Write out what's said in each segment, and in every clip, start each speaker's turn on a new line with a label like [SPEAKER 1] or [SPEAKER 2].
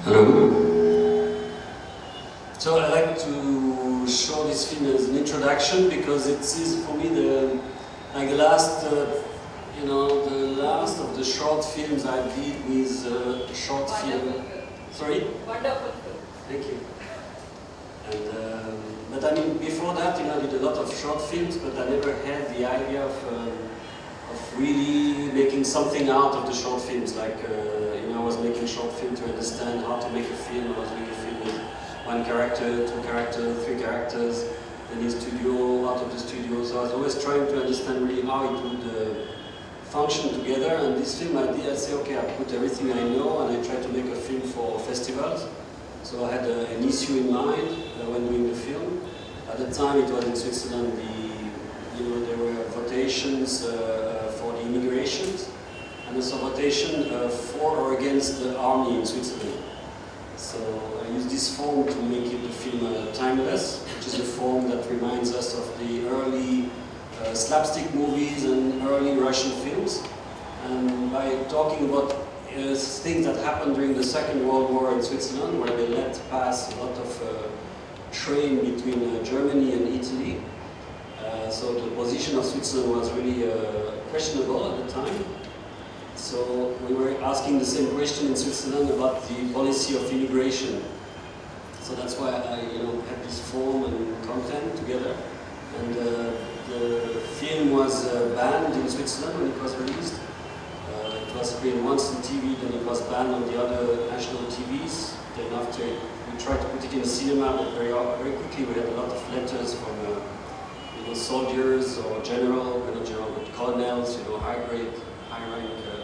[SPEAKER 1] Hello. So I like to show this film as an introduction because it is for me the last, the last of the short films I did with short film. Sorry.
[SPEAKER 2] Wonderful film.
[SPEAKER 1] Thank you. And but I mean before that, I did a lot of short films, but I never had the idea of really making something out of the short films. Like I was making short film to understand how to make a film. I was making a film with one character, two characters, three characters, then in studio, out of the studio. So I was always trying to understand really how it would function together. And this film I did, I say, okay, I put everything I know and I tried to make a film for festivals. So I had an issue in mind when doing the film. At the time it was in Switzerland, there were votations for the immigrations, and there's a votation for or against the army in Switzerland. So I used this form to make it the film timeless, which is a form that reminds us of the early slapstick movies and early Russian films. And by talking about things that happened during the Second World War in Switzerland, where they let pass a lot of train between Germany and Italy. So the position of Switzerland was really questionable at the time. So we were asking the same question in Switzerland about the policy of immigration. So that's why I had this form and content together. And the film was banned in Switzerland when it was released. It was screened once on TV, then it was banned on the other national TVs. Then after we tried to put it in the cinema, but very quickly we had a lot of letters from soldiers or colonels, high-rank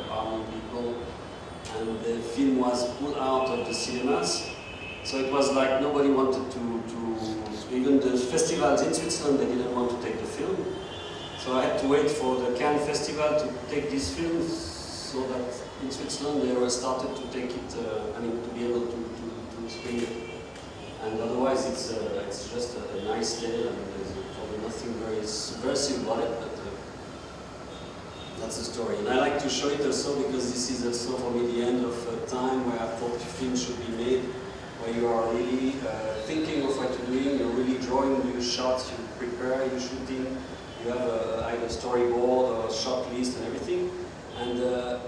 [SPEAKER 1] army people, and the film was pulled out of the cinemas. So it was like nobody wanted to even the festivals in Switzerland, they didn't want to take the film. So I had to wait for the Cannes Festival to take these films, so that in Switzerland they were started to take it, to be able to screen it. And otherwise it's just a nice tale, and there's probably nothing very subversive about it, but that's the story. And I like to show it also because this is also for me the end of a time where I thought film should be made, where you are really thinking of what you're doing, you're really drawing your shots, you prepare your shooting, you have either storyboard or shot list and everything. And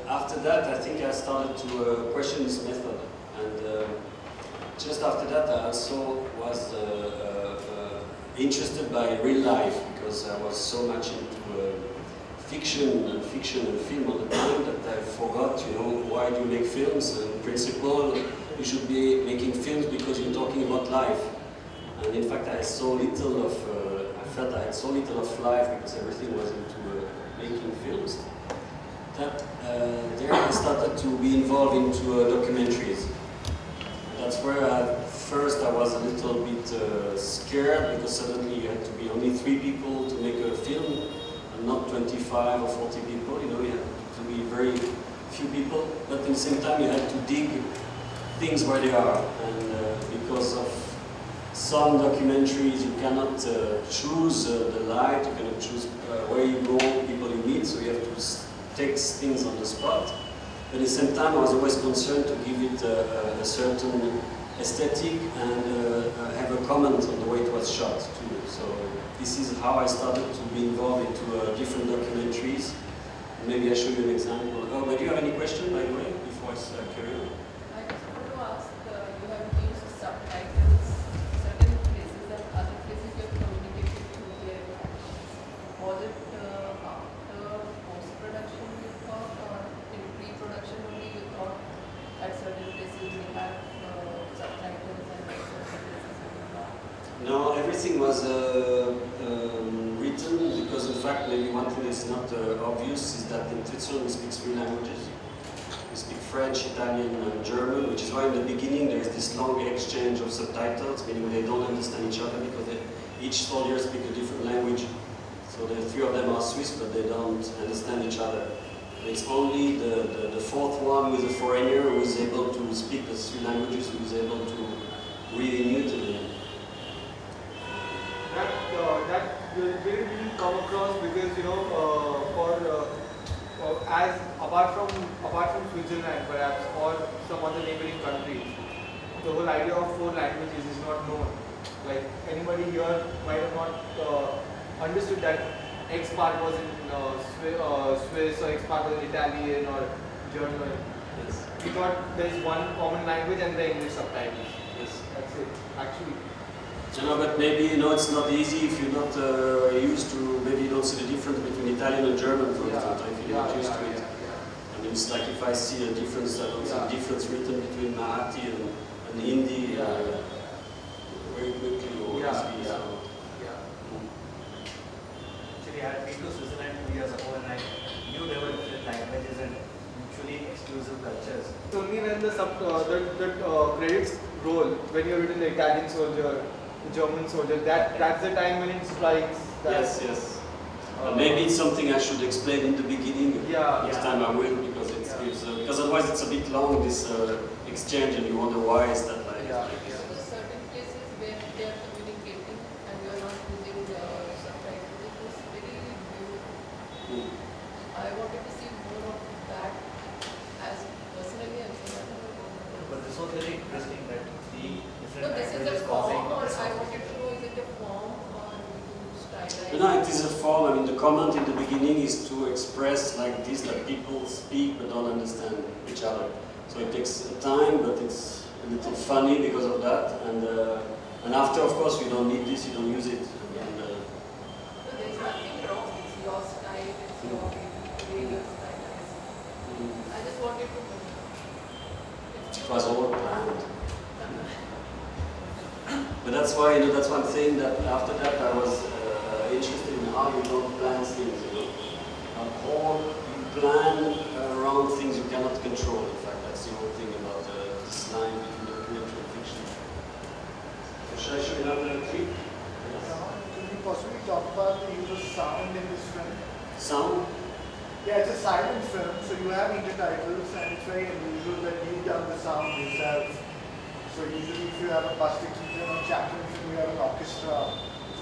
[SPEAKER 1] after that, I think I started to question this method. And just after that, I also was interested by real life, because I was so much into fiction and film all the time that I forgot, why do you make films? In principle, you should be making films because you're talking about life. And in fact, I felt I had so little of life because everything was into making films, that there I started to be involved into documentaries. That's where first I was a little bit scared, because suddenly you had to be only 3 people to make a film, and not 25 or 40 people. You had to be very few people, but at the same time you had to dig things where they are. And because of some documentaries, you cannot choose the light, you cannot choose where you go, people you meet, so you have to take things on the spot. But at the same time, I was always concerned to give it a certain aesthetic and have a comment on the way it was shot too. So this is how I started to be involved into different documentaries. Maybe I show you an example. Oh, but do you have any question, by the way, before I carry on?
[SPEAKER 2] I just want to ask, you have used subtitles, certain places and other places you have communicated to their actors. Was it after post-production you thought, or in pre-production only you thought at certain places we have subtitles and at certain places we do not?
[SPEAKER 1] No, everything was written, because in fact maybe one thing that's not obvious is that in Switzerland we speak 3 languages. We speak French, Italian and German, which is why in the beginning there is this long exchange of subtitles, meaning they don't understand each other because each soldier speaks a different language. So the 3 of them are Swiss, but they don't understand each other. It's only the 4th one with a foreigner who is able to speak the 3 languages, who is able to read in Italy.
[SPEAKER 3] That didn't come across because apart from Switzerland, perhaps, or some other neighboring countries, the whole idea of 4 languages is not known. Like anybody here might have not understood that X part was in Swiss or X part was in Italian or German.
[SPEAKER 1] Yes.
[SPEAKER 3] We thought there is one common language and the English subtitles.
[SPEAKER 1] Yes.
[SPEAKER 3] That's it, actually.
[SPEAKER 1] But maybe it's not easy if you're not used to. Maybe you don't see the difference between Italian and German, for example. If you're not used to it, I mean, it's like if I see a difference, I don't see a difference written between Marathi and Hindi very quickly or easily. So.
[SPEAKER 4] Actually, I had been to Switzerland 2 years ago and I knew there were different languages and mutually exclusive cultures.
[SPEAKER 3] It's only when the credits roll, when you're written the Italian soldier, the German soldier, that's the time when it strikes.
[SPEAKER 1] Yes. Maybe it's something I should explain in the beginning. Next time I will, because it gives, because otherwise it's a bit long, this exchange, and you wonder why is that like.
[SPEAKER 2] There are certain places where they are communicating and you are not using subtitles. It was very beautiful. I wanted to see more of that as personally I'm saying.
[SPEAKER 4] But this was very interesting that the different
[SPEAKER 2] No, this is
[SPEAKER 4] languages
[SPEAKER 2] a
[SPEAKER 4] causing
[SPEAKER 2] form, or
[SPEAKER 4] this
[SPEAKER 2] I wanted to know, is it a form or you stylize?
[SPEAKER 1] No, it is a form. I mean, the comment in the beginning is to express like this, that people speak but don't understand each other. So it takes time, but it's a little funny because of that. And after, of course, you don't need this, you don't use it. And,
[SPEAKER 2] No, there is nothing wrong. It's your style, it's your way you stylize. I just wanted to know.
[SPEAKER 1] it was all planned. But that's why, that's one thing that after that I was interested in how you don't plan things, Or you plan around things you cannot control. In fact, that's the whole thing about this line between documentary and fiction. So should I show you another clip?
[SPEAKER 5] Could you possibly talk about the use of sound in this film?
[SPEAKER 1] Sound?
[SPEAKER 5] Yeah, it's a silent film, so you have intertitles, and it's very unusual that you've done the sound yourself. So usually if you have a Buster Keaton or Chaplin film, you have an orchestra,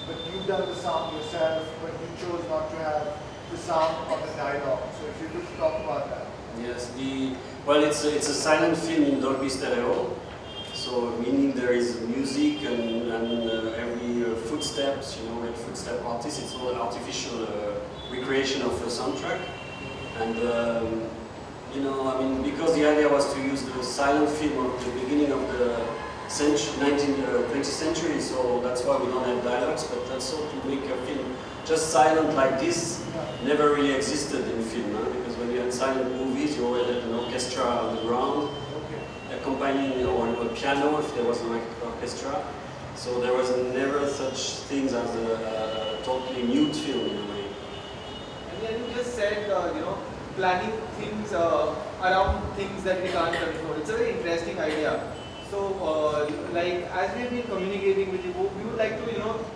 [SPEAKER 5] but you've done the sound yourself, but you chose not to have the sound of the dialogue. So if you could talk about that.
[SPEAKER 1] Yes, it's a silent film in Dolby Stereo. So meaning there is music and every footsteps, every footstep artist, it's all an artificial recreation of a soundtrack. And I mean, because the idea was to use the silent film of the beginning of the 20th century, so that's why we don't have dialogues, but also to make a film just silent like this never really existed in film, because when you had silent movies, you always had an orchestra on the ground, accompanying or a piano if there was an orchestra. So there was never such things as a totally mute film in a way.
[SPEAKER 3] And then you just said, planning things around things that we can't control. It's a very interesting idea. So, like as we've been communicating with you, we would like to,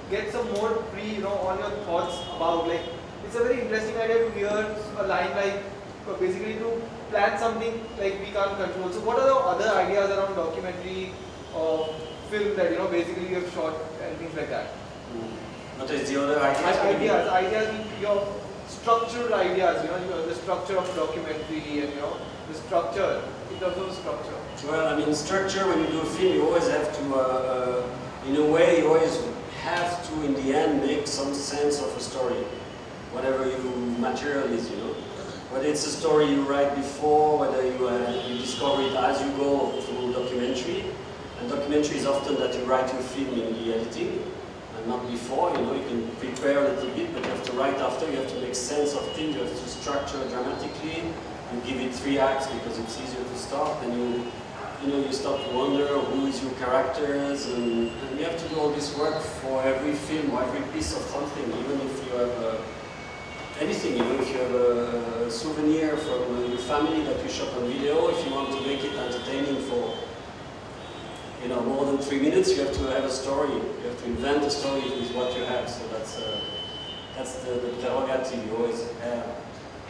[SPEAKER 3] get some more on your thoughts about like. It's a very interesting idea to hear a line like basically to plan something like we can't control. So, what are the other ideas around documentary or film that basically you have shot and things like that?
[SPEAKER 1] What is the other ideas?
[SPEAKER 3] Ideas mean your structural ideas, the structure of documentary and the structure, in terms of structure.
[SPEAKER 1] Well, I mean, structure, when you do a film, you always have to, in a way, you always have to, in the end, make some sense of a story, whatever your material is, Whether it's a story you write before, whether you discover it as you go through documentary. And documentary is often that you write your film in the editing, and not before, you can prepare a little bit, but you have to write after, you have to make sense of things, you have to structure dramatically, you give it 3 acts because it's easier to start, and you start to wonder who is your characters, and you have to do all this work for every film or every piece of something, even if you have anything, if you have a souvenir from your family that you shot on video, if you want to make it entertaining for more than 3 minutes, you have to have a story. You have to invent a story with what you have. So that's the prerogative you always have.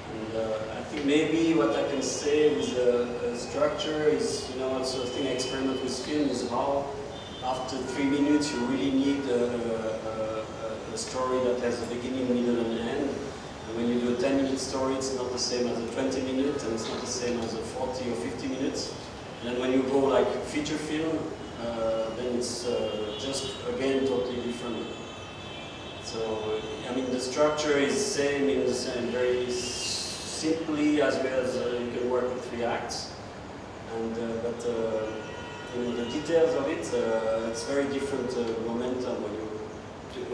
[SPEAKER 1] And I think maybe what I can say with a structure is, also a thing I experiment with film is how after 3 minutes you really need a story that has a beginning, middle, and end. And when you do a 10-minute story, it's not the same as a 20-minute, and it's not the same as a 40 or 50 minutes. And then when you go like feature film, then it's just again totally different. So I mean the structure is same in the same very simply as well as you can work with 3 acts, and but you know the details of it it's very different momentum when you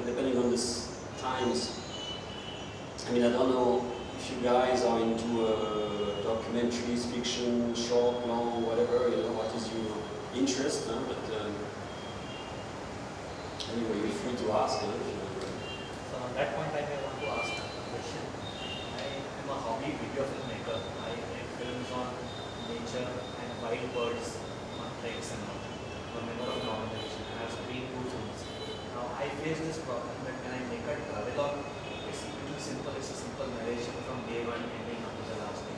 [SPEAKER 1] depending on the times. I mean I don't know if you guys are into documentaries, fiction, short, long, whatever, you know, what is your interest, but anyway, you're free to ask.
[SPEAKER 4] So on that point, I may want to ask a question. I am a hobby video filmmaker. I make films on nature and wild birds on treks and all. I'm a member of an organization. I have screened 2 films. Now I face this problem that when I make a travelogue, it's really simple. It's a simple narration from day 1 ending up to the last day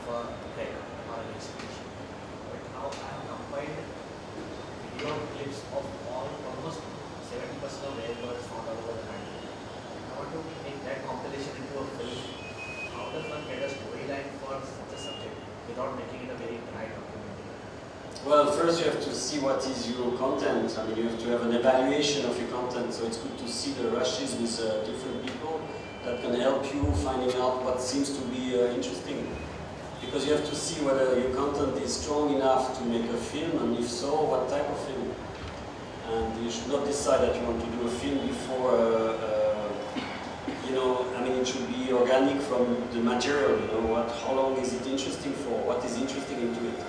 [SPEAKER 4] for a trek or an expedition. But now I have compiled video clips of almost 70% of rare birds found all over the country. I want to make that compilation into a film. How does one get a storyline for such a subject without making it a very dry documentary?
[SPEAKER 1] Well, first you have to see what is your content. I mean, you have to have an evaluation of your content, so it's good to see the rushes with different people that can help you finding out what seems to be interesting. Because you have to see whether your content is strong enough to make a film, and if so, what type of film. And you should not decide that you want to do a film before, you know, I mean, it should be organic from the material, you know, how long is it interesting for, what is interesting into it.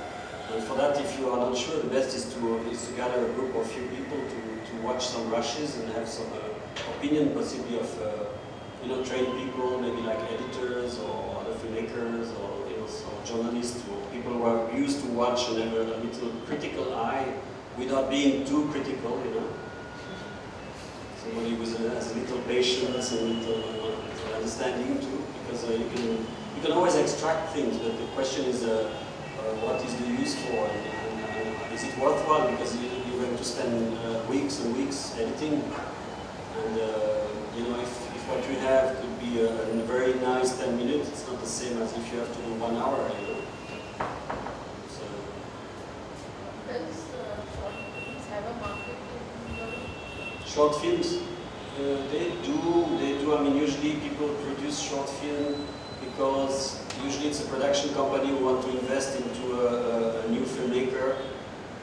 [SPEAKER 1] And for that, if you are not sure, the best is to gather a group of few people to watch some rushes and have some opinion, possibly of, you know, trained people, maybe like editors or other filmmakers or, you know, or journalists or people who are used to watch and have a little critical eye without being too critical, you know. Somebody who has a little patience and little understanding too, because you can always extract things, but the question is what is the use for, and is it worthwhile, because you're going to spend weeks and weeks editing, and you know, if what you have could be a very nice 10 minutes, it's not the same as if you have to do 1 hour, you know. So,
[SPEAKER 2] Does short films have a market in Europe?
[SPEAKER 1] short films, they do. I mean, usually people produce short film because usually it's a production company who want to invest into a new filmmaker.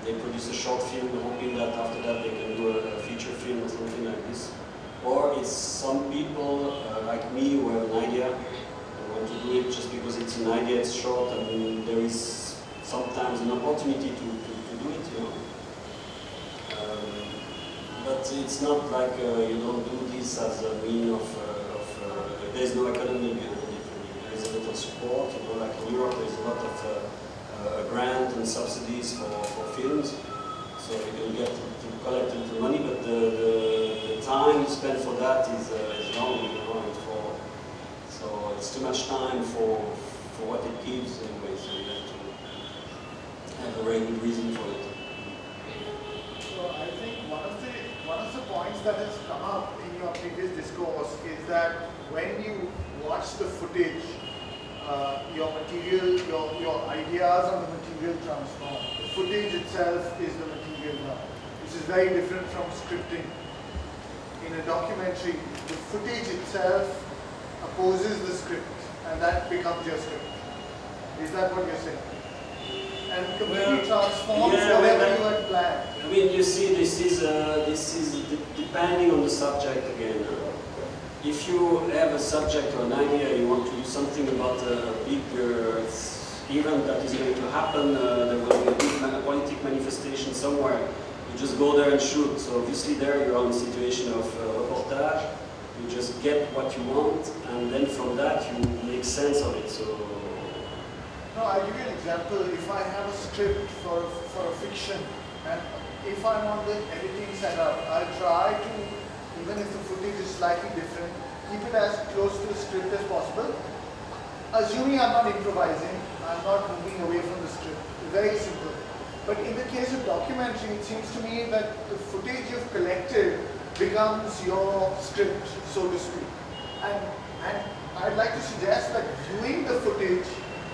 [SPEAKER 1] They produce a short film hoping that after that they can do a feature film or something like this. Or it's some people like me who have an idea and want to do it just because it's an idea, it's short, and there is sometimes an opportunity to do it, you know. But it's not like you don't do this as a mean of there's no economy behind it. There is a lot of support, you know, like in Europe there's a lot of grant and subsidies for films, so you can get to collect the money, but the time spent for that is long, you know, so it's too much time for what it gives anyway, so you have to have a very good reason for it.
[SPEAKER 5] So I think one of the points that has come up in your previous discourse is that when you watch the footage, your material, your ideas on the material transform. The footage itself is the material now, which is very different from scripting. In a documentary, the footage itself opposes the script, and that becomes your script. Is that what you're saying? And completely transforms whatever you had planned.
[SPEAKER 1] I mean, you see, this is depending on the subject again. If you have a subject or an idea, you want to do something about a big event that is going to happen, there will be a big politic manifestation somewhere. You just go there and shoot. So obviously there you are in a situation of reportage. You just get what you want, and then from that you make sense of it. So.
[SPEAKER 5] No, I'll give you an example. If I have a script for a fiction, and if I'm on the editing setup, I'll try to, even if the footage is slightly different, keep it as close to the script as possible. Assuming I'm not improvising, I'm not moving away from the script. Very simple. But in the case of documentary, it seems to me that the footage you've collected becomes your script, so to speak. And I'd like to suggest that viewing the footage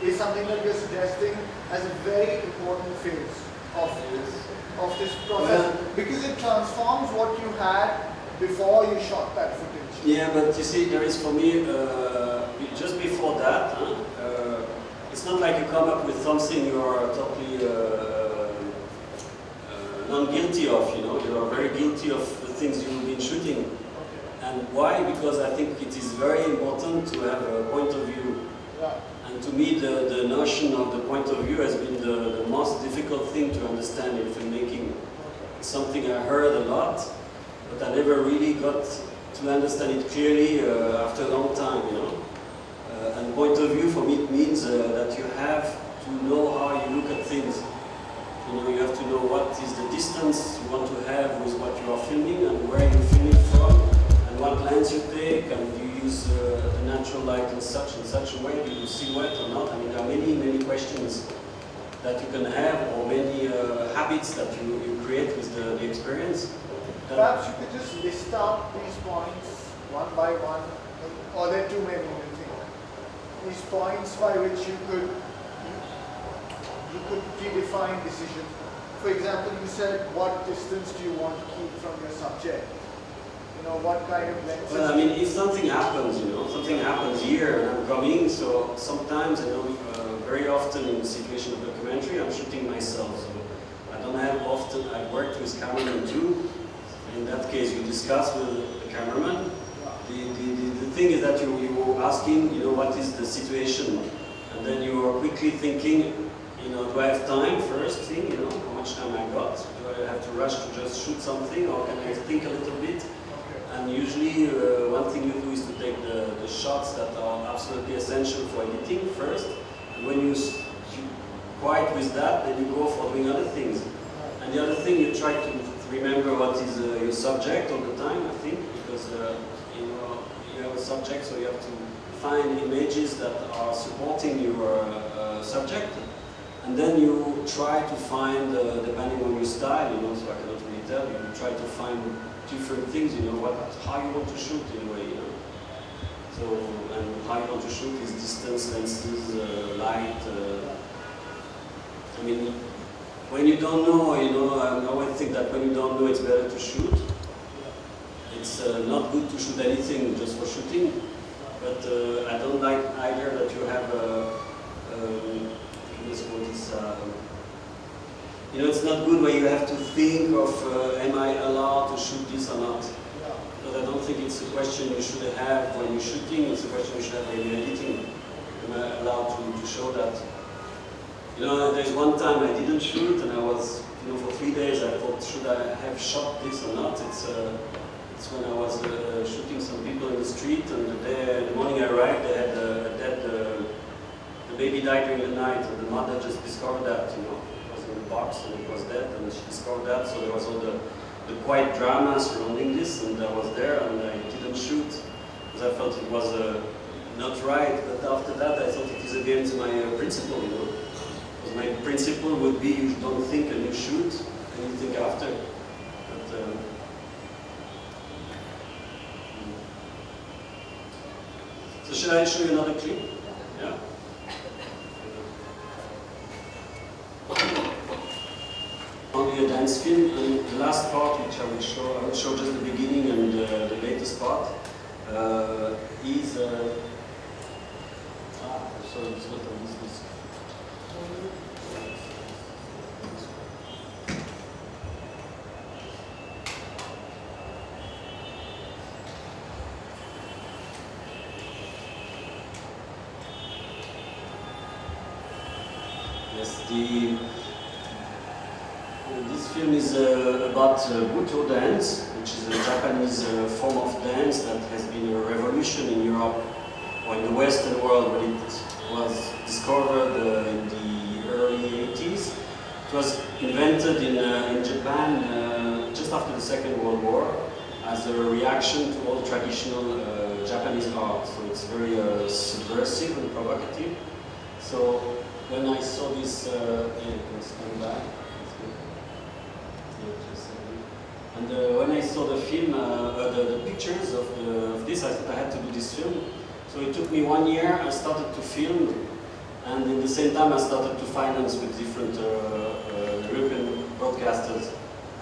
[SPEAKER 5] is something that you're suggesting as a very important phase of this process? Because it transforms what you had before you shot that footage.
[SPEAKER 1] Yeah, but you see, there is for me, just before that, it's not like you come up with something you are totally non-guilty of, you know, you are very guilty of the things you've been shooting. And why? Because I think it is very important to have a point of view.
[SPEAKER 5] Yeah.
[SPEAKER 1] And to me, the notion of the point of view has been the most difficult thing to understand in filmmaking. It's something I heard a lot, but I never really got to understand it clearly after a long time, you know. And point of view for me it means that you have to know how you look at things. You know, you have to know what is the distance you want to have with what you are filming and where you film it from, and what lens you take, and you use the natural light in such and such a way. Do you silhouette or not? I mean, there are many questions that you can have, or many habits that you create with the experience.
[SPEAKER 5] Perhaps you could just list out these points one by one, or there are too many, you think? These points by which you could predefine decision. For example, you said, what distance do you want to keep from your subject? You know, what kind of lenses?
[SPEAKER 1] Well, I mean, if something happens, you know, something happens here and I'm coming, so sometimes, you know, very often in the situation of documentary, I'm shooting myself. So I don't have often, I've worked with cameramen too. In that case, you discuss with the cameraman. The thing is that you are asking, you know, what is the situation? And then you are quickly thinking, you know, do I have time first thing, you know, how much time I got? Do I have to rush to just shoot something, or can I think a little bit? And usually one thing you do is to take the shots that are absolutely essential for editing first. And when you quiet with that, then you go for doing other things. And the other thing, you try to remember what is your subject all the time, I think, because you know, you have a subject, so you have to find images that are supporting your subject. And then you try to find, depending on your style, you know, so I cannot really tell you, you try to find different things, you know, how you want to shoot in a way, you know. So, and how you want to shoot is distance, lenses, light. I mean, when you don't know, you know, I always think that when you don't know, it's better to shoot. It's not good to shoot anything just for shooting, but I don't like either that you have you know, it's not good when you have to think of, am I allowed to shoot this or not? Because I don't think it's a question you should have when you're shooting, it's a question you should have when you're editing. Am I allowed to show that? You know, there's one time I didn't shoot and I was, you know, for 3 days I thought, should I have shot this or not? It's when I was shooting some people in the street, and the morning I arrived, they had a dead, the baby died during the night, and the mother just discovered that, you know. In the box and it was dead, and she discovered that, so there was all the quiet drama surrounding this, and I was there and I didn't shoot because I felt it was not right, but after that I thought it is against my principle, you know. Because my principle would be you don't think and you shoot, and you think after. But, so should I show you another clip? Yeah? Only a dance film, and the last part, which I will show just the beginning and the latest part, is sorry, it's not on this disc. Yes, this film is about Buto dance, which is a Japanese form of dance that has been a revolution in Europe or in the Western world when it was discovered in the early 80s. It was invented in Japan just after the Second World War as a reaction to all traditional Japanese art. So it's very subversive and provocative. So when I saw this, and when I saw the film, the pictures of this, I thought I had to do this film. So it took me 1 year. I started to film, and in the same time I started to finance with different European broadcasters.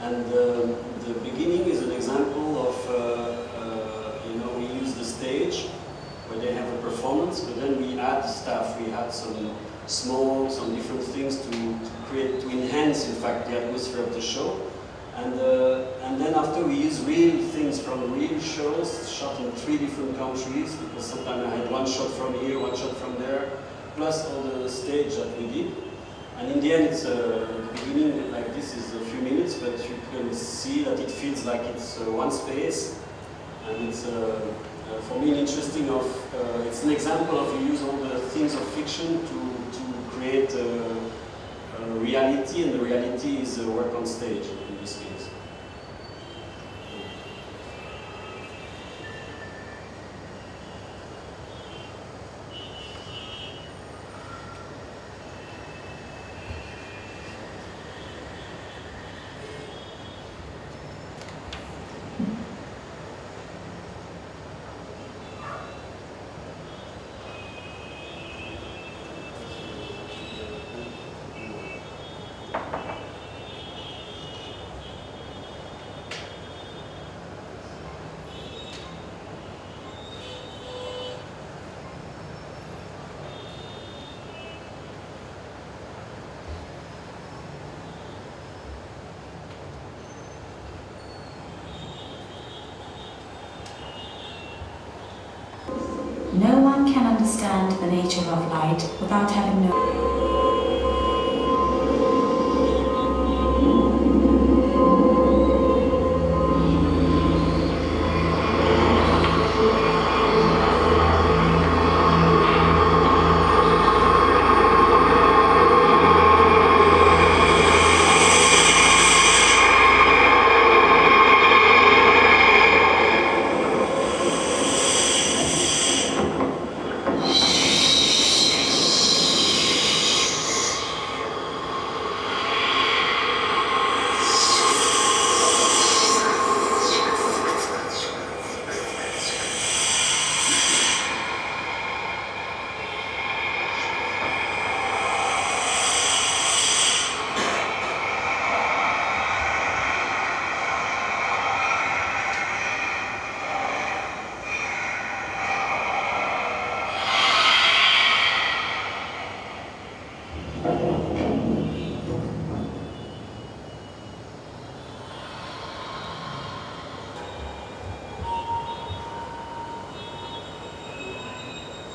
[SPEAKER 1] And the beginning is an example of, we use the stage where they have a performance, but then we add stuff. We add some different things to enhance, in fact, the atmosphere of the show. And then after we use real things from real shows, shot in 3 different countries, because sometimes I had one shot from here, one shot from there, plus all the stage that we did. And in the end, it's the beginning like this is a few minutes, but you can see that it feels like it's one space, and it's for me interesting of it's an example of you use all the things of fiction to create a reality, and the reality is work on stage in this case.
[SPEAKER 6] No one can understand the nature of light without having known.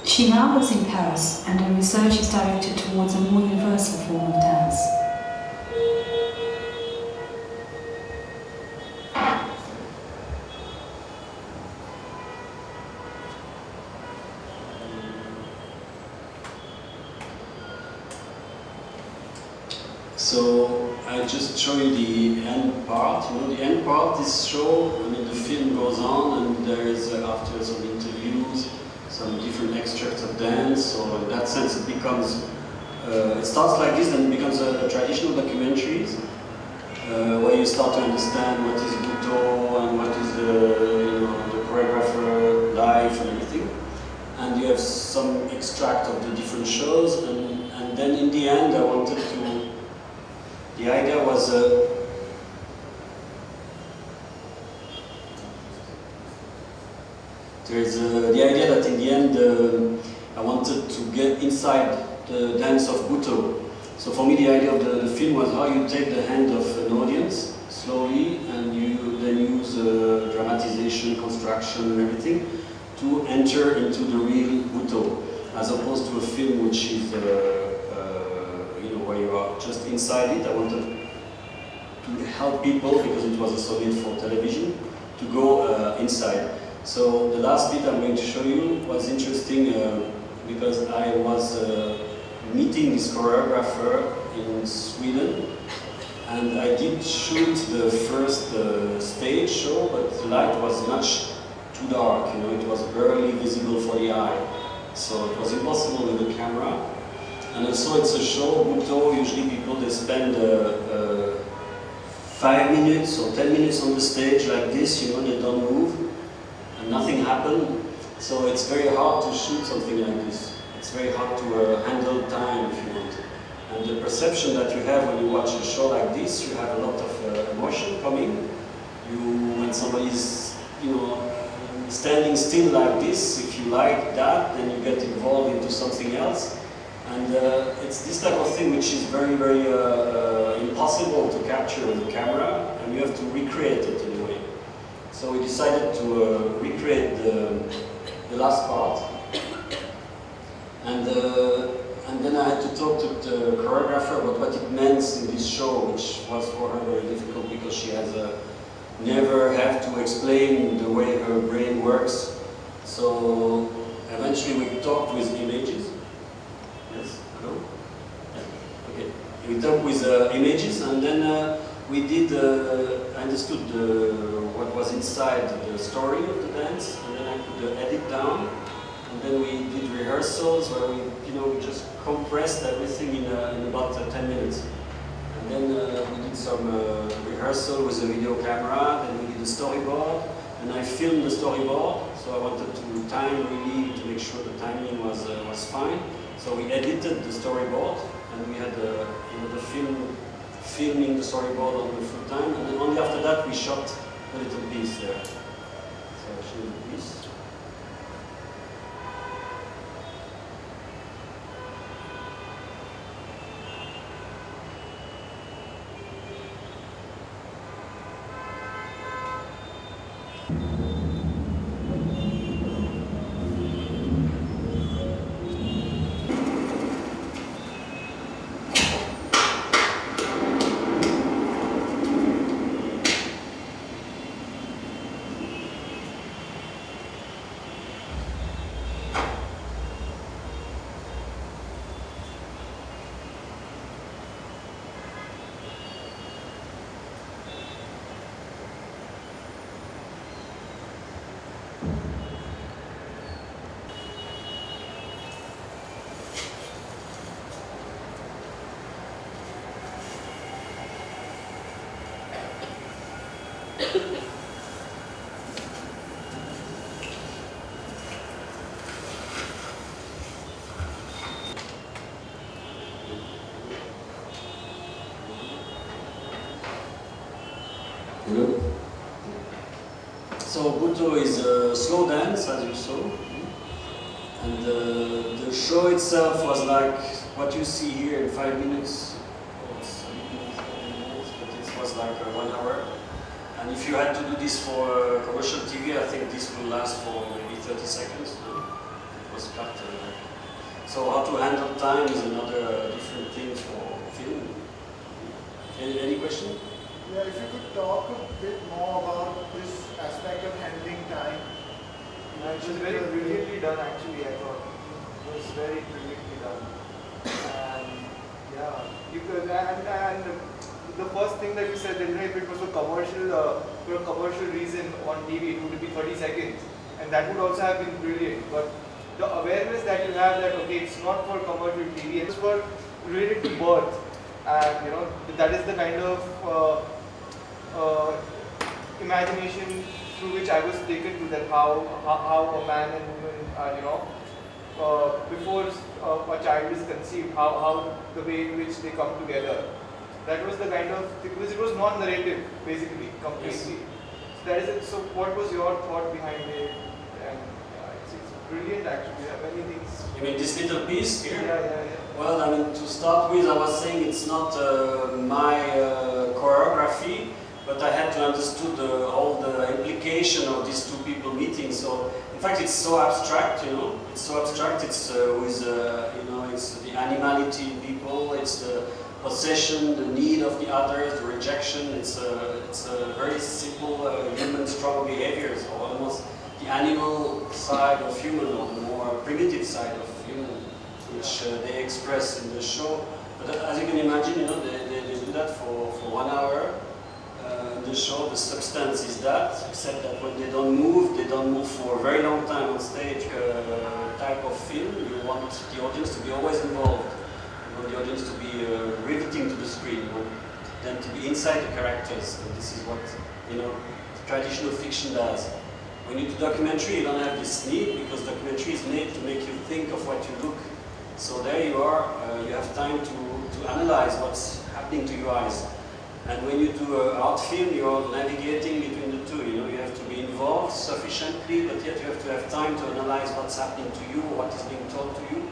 [SPEAKER 6] She now lives in Paris, and her research is directed towards a more universal form of dance.
[SPEAKER 1] So I just show you the end part. The end part, this show, the film goes on, and there is after some interviews, some different extracts of dance. So in that sense, it becomes, it starts like this, and it becomes a traditional documentary where you start to understand what is Buto and what is the choreographer life and everything. And you have some extract of the different shows, and then in the end, I wanted to. The idea was the idea that in the end I wanted to get inside the dance of Buto. So for me the idea of the film was how you take the hand of an audience slowly, and you then use dramatization, construction and everything to enter into the real Buto, as opposed to a film which is where you are just inside it. I wanted to help people, because it was a solid for television, to go inside. So the last bit I'm going to show you was interesting because I was meeting this choreographer in Sweden, and I did shoot the first stage show, but the light was much too dark, it was barely visible for the eye, so it was impossible with the camera. And also it's a show, Buto, usually people they spend 5 minutes or 10 minutes on the stage like this, they don't move, and nothing happened. So it's very hard to shoot something like this. It's very hard to handle time, if you want. And the perception that you have when you watch a show like this, you have a lot of emotion coming. When somebody's, standing still like this, if you like that, then you get involved into something else. And it's this type of thing which is very, very impossible to capture with the camera, and you have to recreate it in a way. So we decided to recreate the last part. And then I had to talk to the choreographer about what it meant in this show, which was for her very difficult because she has never had to explain the way her brain works. So eventually we talked with images. Yes? Hello? Yeah. Okay. We talked with images, and then we did, I understood what was inside the story of the dance, and then I put the edit down. And then we did rehearsals where we, we just compressed everything in about 10 minutes. And then we did some rehearsal with a video camera. Then we did a storyboard, and I filmed the storyboard. So I wanted to time really to make sure the timing was fine. So we edited the storyboard, and we had the filming the storyboard on the full time. And then only after that we shot a little piece there. So I'll show you the piece. Hello. So Buto is a slow dance, as you saw, and the show itself was like what you see here in 5 minutes, or 7 minutes, but it was like 1 hour. And if you had to do this for commercial TV, I think this will last for maybe 30 seconds. It was cut. So how to handle time is another different thing for film. Any question?
[SPEAKER 5] Yeah, if you could talk a bit more about this aspect of handling time.
[SPEAKER 3] It was very brilliantly done actually, I thought. It was very brilliantly done. And yeah, and the first thing that you said that if it was for a commercial reason on TV, it would be 30 seconds. And that would also have been brilliant. But the awareness that you have that okay, it's not for commercial TV, it's for related to birth. And that is the kind of imagination through which I was taken to, that how a man and woman before a child is conceived, how the way in which they come together. That was the kind of, because it was non-narrative basically, completely. Yes. So that is it. So what was your thought behind it? And it's brilliant actually. There are many things.
[SPEAKER 1] You mean this little piece here?
[SPEAKER 3] Yeah.
[SPEAKER 1] Well, I mean, to start with, I was saying it's not my choreography, but I had to understood all the implication of these two people meeting. So, in fact, it's so abstract, It's so abstract. It's with, it's the animality in people. It's the possession, the need of the others, the rejection. It's a very simple human struggle behaviors, or almost the animal side of human, or the more primitive side of human, which they express in the show. But as you can imagine, they do that for 1 hour. In the show, the substance is that, except that when they don't move for a very long time on stage. Type of film, you want the audience to be always involved. You want the audience to be riveting to the screen. You want them to be inside the characters. And this is what traditional fiction does. When you do documentary, you don't have this need, because documentary is made to make you think of what you look. So there you are, you have time to to analyze what's happening to your eyes. And when you do an art film, you're navigating between the two. You have to be involved sufficiently, but yet you have to have time to analyze what's happening to you, what is being told to you.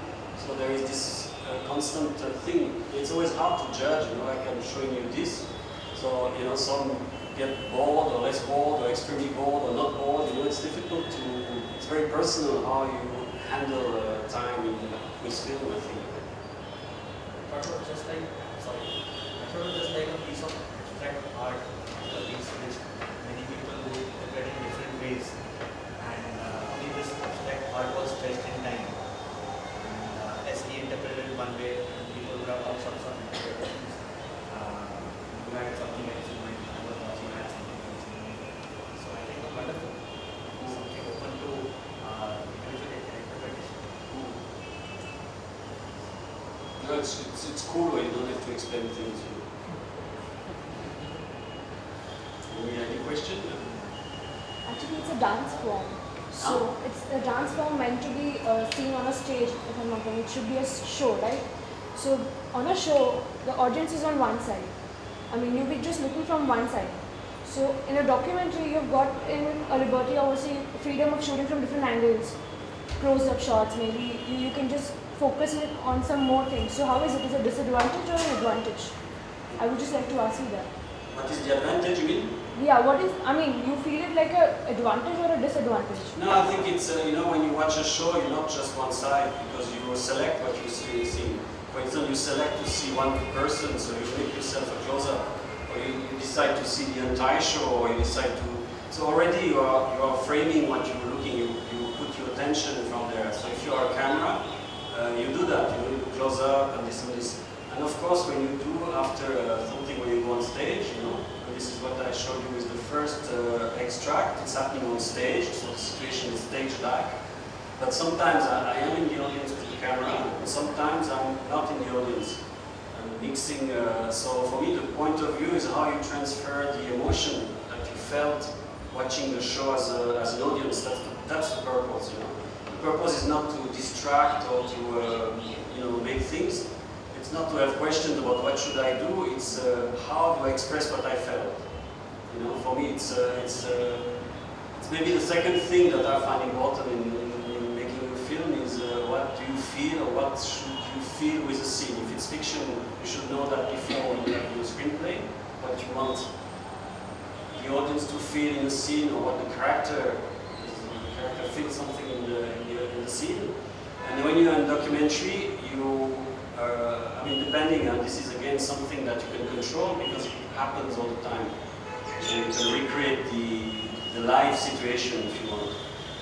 [SPEAKER 1] So there is this constant thing. It's always hard to judge. Like I'm showing you this. So some get bored or less bored or extremely bored or not bored. It's difficult to. It's very personal how you handle time with film, I think.
[SPEAKER 4] I thought it was just like a piece of abstract art, a piece which many people would interpret in different ways. And only this abstract art was stretched in time. And as he interpreted it one way, people would have all sorts of interpretations. You had something else in mind, I was watching, I had something else in mind. So I think it's wonderful. Something open to individual interpretation.
[SPEAKER 1] No, it's cool when you don't have to explain things. Any question?
[SPEAKER 7] Actually, it's a dance form. So it's a dance form meant to be seen on a stage. If I'm not wrong, it should be a show, right? So on a show, the audience is on one side. I mean, you'll be just looking from one side. So in a documentary, you've got in a liberty, obviously, freedom of shooting from different angles, close-up shots. Maybe you can just focus it on some more things. So how is it? Is it a disadvantage or an advantage? I would just like to ask you that.
[SPEAKER 1] What is the advantage, you mean?
[SPEAKER 7] Yeah, you feel it like an advantage or a disadvantage?
[SPEAKER 1] No, I think it's, when you watch a show, you're not just one side, because you select what you see. For example, you select to see one person, so you make yourself a close-up, or you decide to see the entire show, or you decide to... So already you are framing what you're looking, you put your attention from there. So if you are a camera, you do that, you do close-up and this and this. And of course, when you do after something when you go on stage, this is what I showed you with the first extract. It's happening on stage, so the situation is stage-like. But sometimes I am in the audience with the camera, and sometimes I'm not in the audience. I'm mixing. So for me, the point of view is how you transfer the emotion that you felt watching the show as an audience. That's the purpose. The purpose is not to distract or to make things. It's not to have questions about what should I do, it's how do I express what I felt. For me it's maybe the second thing that I find important in making a film is what do you feel or what should you feel with a scene. If it's fiction, you should know that before you have your screenplay, what you want the audience to feel in the scene or what the character feels something in the scene. And when you're in documentary, depending, and this is again something that you can control because it happens all the time. So you can recreate the live situation if you want.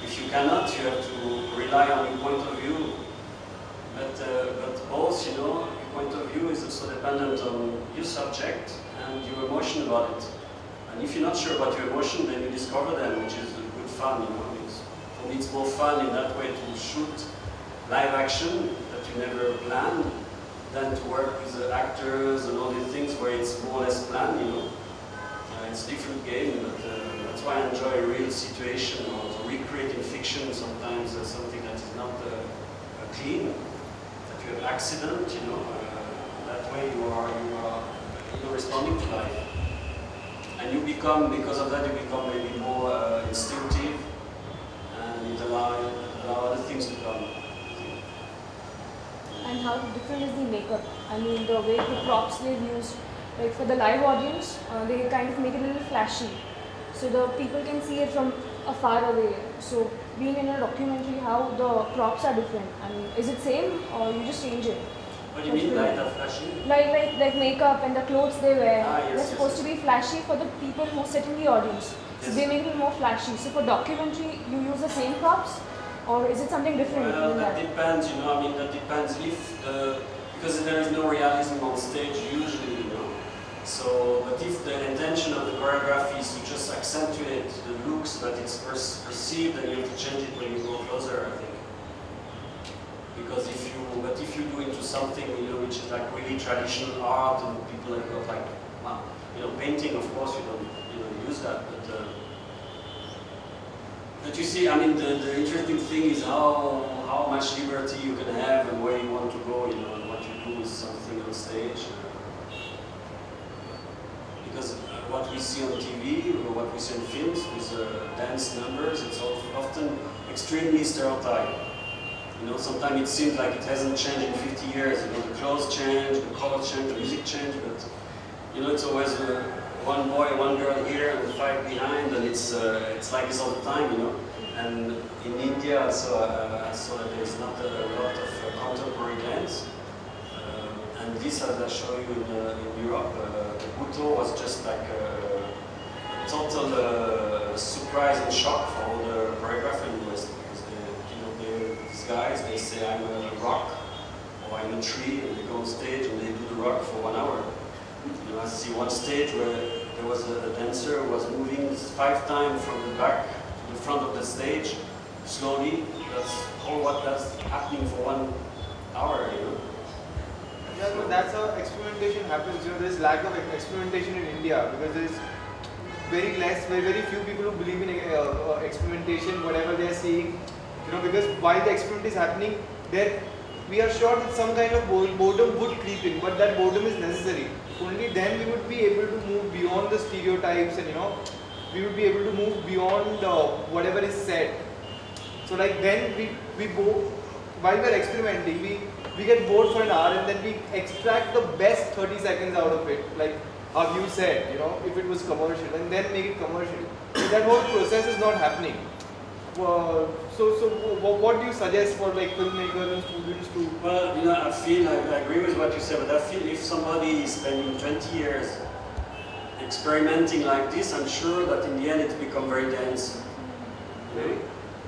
[SPEAKER 1] If you cannot, you have to rely on your point of view. But both, your point of view is also dependent on your subject and your emotion about it. And if you're not sure about your emotion, then you discover them, which is good fun. For me, it's more fun in that way to shoot live action that you never planned than to work with the actors and all these things where it's more or less planned, it's a different game, but that's why I enjoy a real situation or to recreate in fiction sometimes something that is not clean, that you have accident, that way you are responding to life. And you become, because of that, you become maybe more instinctive and it allow other things to come.
[SPEAKER 7] And how different is the makeup? I mean, the way the props they've used, like for the live audience, they kind of make it a little flashy. So the people can see it from far away. So being in a documentary, how the props are different? I mean, is it same or you just change it?
[SPEAKER 1] What do you mean by the flashy?
[SPEAKER 7] Like makeup and the clothes they wear.
[SPEAKER 1] Yes,
[SPEAKER 7] they're supposed to be flashy for the people who sit in the audience. So they make it more flashy. So for documentary, you use the same props? Or is it something different?
[SPEAKER 1] Well, that depends, that depends because there is no realism on stage usually, So, but if the intention of the choreography is to just accentuate the look so that it's perceived, then you have to change it when you go closer, I think. Because if you do into something, which is like really traditional art and people have got like, painting, of course, you don't use that, but you see, the interesting thing is how much liberty you can have and where you want to go, and what you do with something on stage. Because what we see on TV or what we see in films with dance numbers, it's often extremely stereotyped. You know, sometimes it seems like it hasn't changed in 50 years. You know, the clothes change, the colors change, the music change, but you know, it's always one boy, one girl here, and the five behind, and it's like this all the time. You know, and in India also, I saw that there's not a lot of contemporary dance. And this, as I show you in Europe, the Buto was just like a total surprise and shock for all the choreographers in the West, because these guys, they say I'm a rock or I'm a tree, and they go on stage and they do the rock for 1 hour. You know, I see one stage where there was a dancer who was moving 5 times from the back to the front of the stage, slowly. That's all what that's happening for 1 hour, you know.
[SPEAKER 3] Yeah, but that's how experimentation happens. You know, there's lack of experimentation in India because there's very few people who believe in experimentation, whatever they are seeing. You know, because while the experiment is happening, we are sure that some kind of boredom would creep in, but that boredom is necessary. Only then we would be able to move beyond the stereotypes, and you know, we would be able to move beyond whatever is said. So like then we go while we are experimenting, we get bored for an hour and then we extract the best 30 seconds out of it, like how you said, you know, if it was commercial, and then make it commercial. So that whole process is not happening. So what do you suggest for like filmmakers and students to?
[SPEAKER 1] Well, you know, I agree with what you said, but I feel if somebody is spending 20 years experimenting like this, I'm sure that in the end it becomes very dense. You know?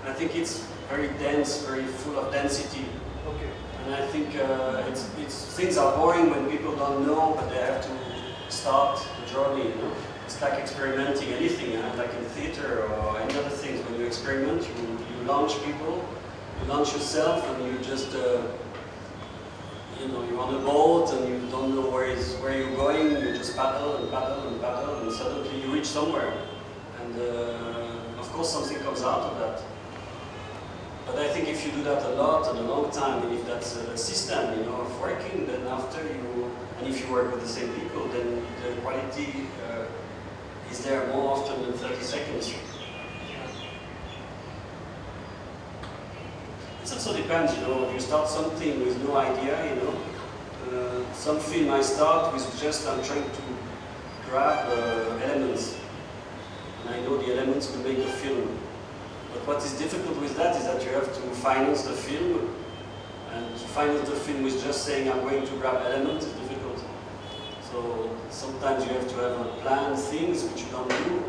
[SPEAKER 1] I think it's very dense, very full of density.
[SPEAKER 3] Okay.
[SPEAKER 1] And I think things are boring when people don't know, but they have to start the journey. You know, it's like experimenting anything, like in theater or any other things. When you experiment, you launch people, you launch yourself, and you just you know, you're on a boat and you don't know where you're going. You just paddle and paddle and paddle, and suddenly you reach somewhere. And of course, something comes out of that. But I think if you do that a lot and a long time, and if that's a system, you know, of working, then after and if you work with the same people, then the quality is there more often than 30 seconds. It also depends, you know, if you start something with no idea, you know, some film I start with just I'm trying to grab elements, and I know the elements will make the film. But what is difficult with that is that you have to finance the film, and to finance the film with just saying I'm going to grab elements is difficult. So sometimes you have to have a plan things which you don't do,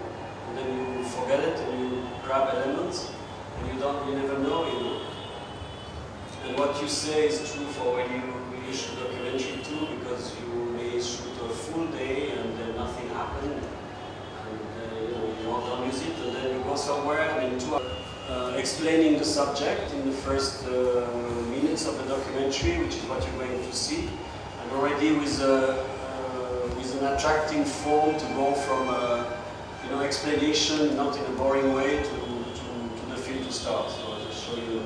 [SPEAKER 1] and then you forget it and you grab elements, and you never know, you know. And what you say is true for when you shoot a documentary too, because you may shoot a full day and then nothing happened. You want to use it, and then you go somewhere, and in 2 hours, explaining the subject in the first minutes of the documentary, which is what you're going to see, and already with an attracting form to go from you know, explanation, not in a boring way, to the film to start. So I'll just show you